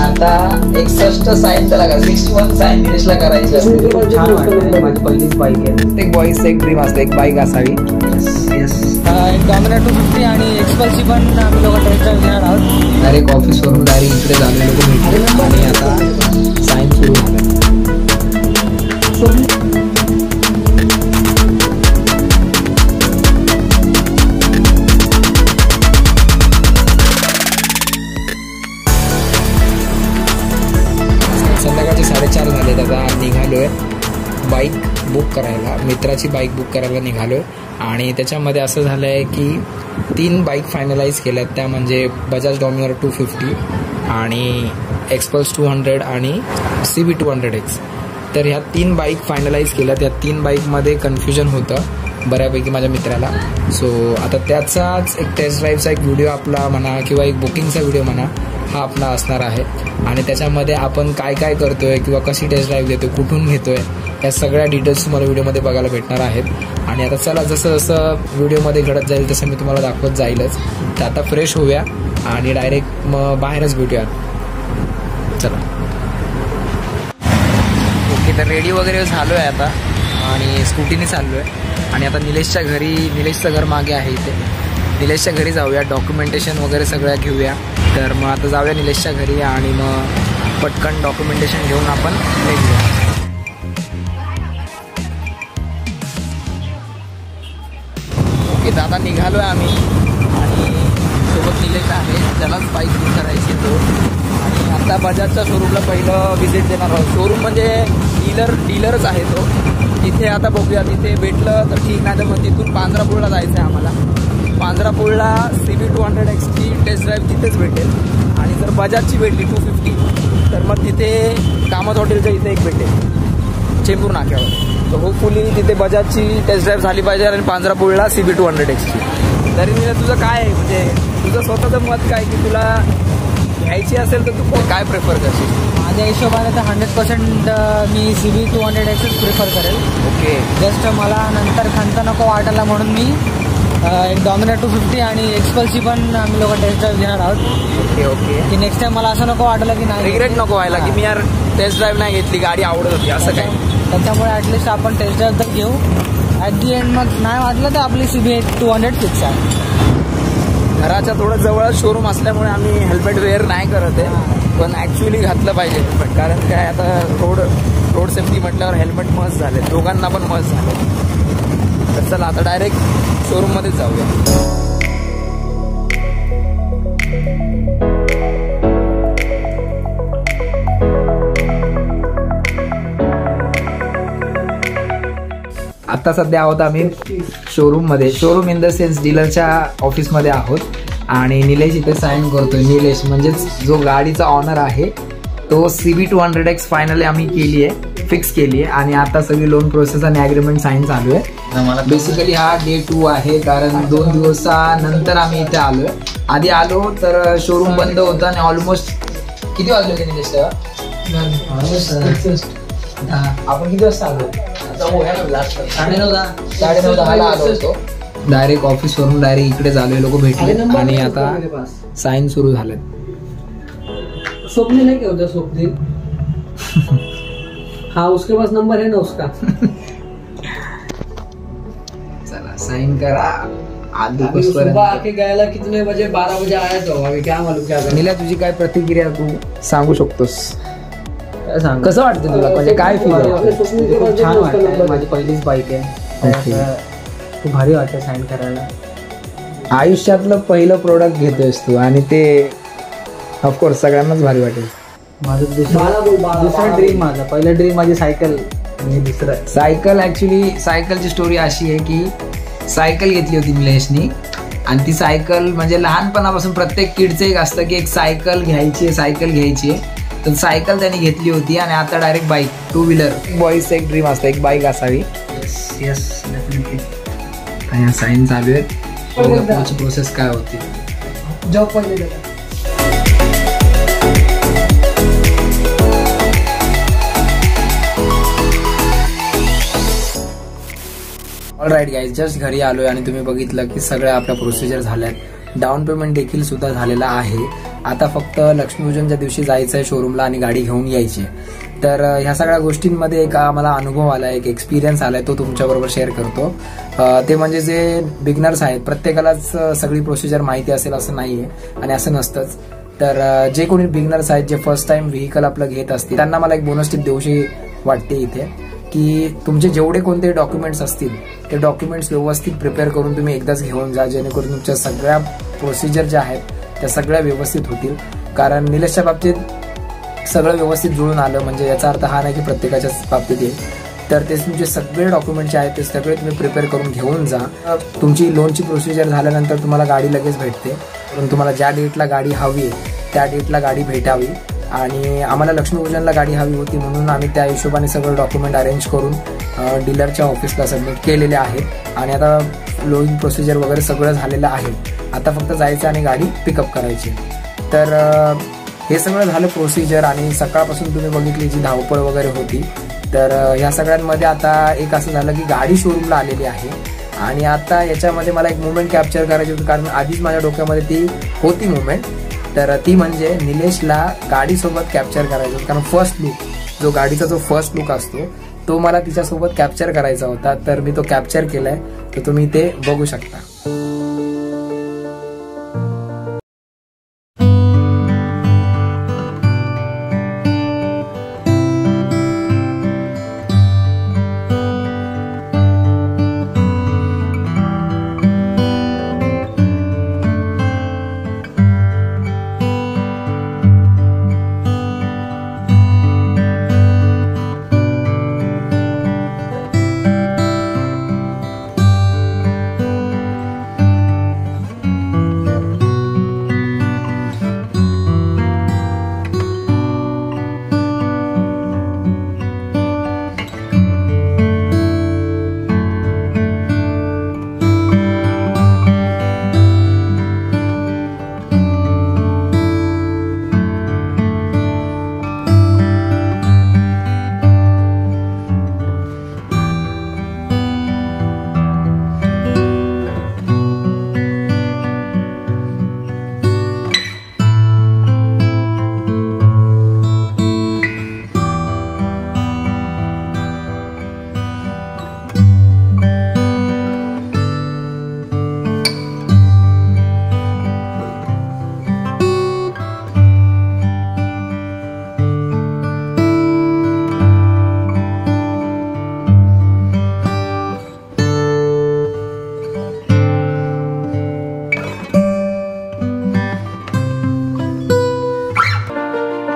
आता 61 साईन त्याला 61 साईन निलेशला करायचं असते. छान वाटतं. माझी पहिलीच बाईक आहे. एक बॉईज एक ड्रीम असतं, एक बाईक असावी. डॉमिनर 250 आणि एक्सपल्सची पण आम्ही लोक टेस्ट ड्राईव्ह घेणार आहोत. डायरेक्ट ऑफिसवरून डायरेक्ट इकडे झाले लोक भेटले आणि आता साईन सुरू झालं. संध्याकाळचे 4:30 झाले. आता निघालोय बाईक बुक करायला, मित्राची बाईक बुक करायला निघालोय. आणि त्याच्यामध्ये असं झालं आहे की 3 बाईक फायनलाइज केल्यात. त्या म्हणजे बजाज डॉमिनर 250 आणि एक्सपल्स 200 आणि CB 200X. तर ह्या 3 बाईक फायनलाइज केल्यात. या 3 बाईकमध्ये कन्फ्युजन होतं बऱ्यापैकी माझ्या मित्राला. सो आता त्याचाच एक टेस्ट ड्राईव्हचा एक व्हिडिओ आपला म्हणा किंवा एक बुकिंगचा व्हिडिओ म्हणा हा आपला असणार आहे. आणि त्याच्यामध्ये आपण काय काय करतोय किंवा कशी टेस्ट ड्राईव्ह घेतोय, कुठून घेतोय, या सगळ्या डिटेल्स तुम्हाला व्हिडिओमध्ये बघायला भेटणार आहेत. आणि आता चला जसं जसं व्हिडिओमध्ये घडत जाईल तसं मी तुम्हाला दाखवत जाईलच. तर आता फ्रेश होऊया आणि डायरेक्ट मग बाहेरच भेटूया. चला ओके. तर रेडी वगैरे झालो आहे आता आणि स्कूटीने चाललो आहे. आणि आता निलेशच्या घरी, निलेशचं घर मागे आहे इथे, निलेशच्या घरी जाऊया. डॉक्युमेंटेशन वगैरे सगळ्या घेऊया. तर मग आता जाऊया निलेशच्या घरी आणि मग पटकन डॉक्युमेंटेशन घेऊन आपण निघूया. ओके. तर आता निघालो आहे आम्ही आणि सोबत निलेश आहे, त्यालाच बाईक बुक करायची तो. आणि आता बजाजच्या शोरूमला पहिलं व्हिजिट देणार आहोत. शोरूम म्हणजे डीलरच आहे तो. तिथे आता बघूया, तिथे भेटलं तर ठीक, नाही तर मग तिथून पांजरापूरला जायचं आहे आम्हाला. पांजरापूरला CB 200Xची टेस्ट ड्राईव्ह तिथेच भेटेल. आणि जर बजाजची भेटली 250 तर मग तिथे कामत हॉटेलच्या इथे एक भेटेल चेंबूर नाक्यावर. तर होपफुली तिथे बजाजची टेस्ट ड्राईव्ह झाली पाहिजे आणि पांजरापूरला CB 200Xची. तरी मी तुझं काय आहे, म्हणजे तुझं स्वतःचं मत काय की तुला घ्यायची असेल तर तू काय प्रेफर करशील? माझ्या हिशोबाने तर 100% मी CB 200Xच प्रिफर करेल. ओके. जस्ट मला नंतर खंत नको वाटायला म्हणून मी एक डॉमिनर 250 आणि एक्सपल्सची पण आम्ही लोक टेस्ट ड्राईव्ह घेणार आहोत. Okay okay. की नेक्स्ट टाइम मला असं नको वाटलं की नाही, रिग्रेट नको व्हायला की मी यार टेस्ट ड्राईव्ह नाही घेतली, गाडी आवडत होती असं काय. त्याच्यामुळे ॲटलिस्ट आपण टेस्ट ड्राईव्ह तर घेऊ. ॲट दी एंड मग नाही वाटलं तर आपली CB 200 फिक्स आहे. घराच्या थोडं जवळ शोरूम असल्यामुळे आम्ही हेल्मेट वेअर नाही करत आहे, पण ॲक्च्युली घातलं पाहिजे हेल्मेट. कारण काय आता रोड सेफ्टी म्हटल्यावर हेल्मेट मस्त झाले, दोघांना पण मस्त झाले. तर चला आता डायरेक्ट शोरूममध्येच जाऊया. आता सध्या आहोत आम्ही शोरूममध्ये. शोरूम इन द सेन्स डीलरच्या ऑफिसमध्ये आहोत. आणि निलेश इथे साईन करतोय. निलेश म्हणजेच जो गाडीचा ऑनर आहे तो. CB 200X फायनली आम्ही केली आहे, फिक्स केली आहे. आणि आता सगळी लोन प्रोसेस आणि ॲग्रीमेंट साईन चालू आहे. बेसिकली हा डे 2 आहे, कारण 2 दिवसानंतर आम्ही इथे आलोय. आधी आलो तर शोरूम बंद होतं आणि ऑलमोस्ट किती वाजले होते निलेश तेव्हा? आपण किती वाजता आलो? 9:30 आलो होतो. डायरेक्ट ऑफिसवरून डायरेक्ट इकडे झालोय, लोक भेटले आणि आता साईन सुरू झाले. स्वप्निल है क्या उधर? स्वप्निल हाँ, उसके पास नंबर है ना उसका. चला साइन करा. सुबह आके गयाला कितने बजे? 12 बजे आया तो. अभी क्या मालूम क्या करें. नीला तुझी काय प्रतिक्रिया तू सांगू शकतोस? कसं वाटतं तुला, म्हणजे काय फील होतं? छान वाटतं. माझी पहिलीच बाईक आहे. खूप भारी वाटतं साईन करायला. आयुष्यातलं पहिलं प्रोडक्ट घेतोयस तू आणि ते ऑफकोर्स सगळ्यांनाच भारी वाटेल. माझं दुसरा ड्रीम, माझा पहिला ड्रीम माझी सायकल आणि दुसरं सायकल. ॲक्च्युली सायकलची स्टोरी अशी आहे की सायकल घेतली होती निलेशनी. आणि ती सायकल म्हणजे लहानपणापासून प्रत्येक किडचं एक असतं की एक सायकल घ्यायची आहे. तर सायकल त्याने घेतली होती आणि आता डायरेक्ट बाईक, 2 व्हीलर. बॉईजचं एक ड्रीम असतं, एक बाईक असावी. Yes definitely. आणि साईन चालू आहेत. पुढची प्रोसेस काय होती? जॉब पण ऑलराईट गाईज, जस्ट घरी आलोय आणि तुम्ही बघितलं की सगळ्या आपल्या प्रोसिजर झाल्यात. डाऊन पेमेंट देखील सुद्धा झालेला आहे. आता फक्त लक्ष्मीपूजनच्या दिवशी जायचं आहे शोरूमला आणि गाडी घेऊन यायची. तर ह्या सगळ्या गोष्टींमध्ये एक आम्हाला अनुभव आला, एक एक्सपिरियन्स आलाय, तो तुमच्याबरोबर शेअर करतो. ते म्हणजे जे बिगनर्स आहेत प्रत्येकालाच सगळी प्रोसिजर माहिती असेल असं नाहीये आणि असं नसतंच. तर जे कोणी बिगनर्स आहेत, जे फर्स्ट टाइम व्हेकल आपलं घेत असतील, त्यांना मला एक बोनस टिप देऊशी वाटते इथे, की तुमचे जेवढे कोणते डॉक्युमेंट्स असतील ते डॉक्युमेंट्स व्यवस्थित प्रिपेअर करून तुम्ही एकदाच घेऊन जा, जेणेकरून तुमच्या सगळ्या प्रोसिजर ज्या आहेत त्या सगळ्या व्यवस्थित होतील. कारण निलेशच्या बाबतीत सगळं व्यवस्थित जुळून आलं, म्हणजे याचा अर्थ हा नाही की प्रत्येकाच्याच बाबतीत येईल. तर ते तुमचे सगळे डॉक्युमेंट जे आहेत ते सगळे तुम्ही प्रिपेअर करून घेऊन जा. तुमची लोनची प्रोसिजर झाल्यानंतर तुम्हाला गाडी लगेच भेटते. पण तुम्हाला ज्या डेटला गाडी हवी आहे त्या डेटला गाडी भेटावी. आणि आम्हाला लक्ष्मीपूजनला गाडी हवी होती म्हणून आम्ही त्या हिशोबाने सगळं डॉक्युमेंट अरेंज करून डीलरच्या ऑफिसला सबमिट केलेले आहेत. आणि आता लोन प्रोसिजर वगैरे सगळं झालेलं आहे. आता फक्त जायचं आणि गाडी पिकअप करायची. तर हे सगळं झालं प्रोसिजर. आणि सकाळपासून तुम्ही बघितली जी धावपळ वगैरे होती. तर ह्या सगळ्यांमध्ये आता एक असं झालं की गाडी शोरूमला आलेली आहे. आणि आता याच्यामध्ये मला एक मुवमेंट कॅप्चर करायची होती, कारण आधीच माझ्या डोक्यामध्ये ती होती मुवमेंट. तर ती म्हणजे निलेशला गाडीसोबत कॅप्चर करायचं होतं. कारण फर्स्ट लुक, जो गाडीचा जो फर्स्ट लुक असतो तो मला तिच्यासोबत कॅप्चर करायचा होता. तर मी तो कॅप्चर केलाय, तर तुम्ही ते बघू शकता.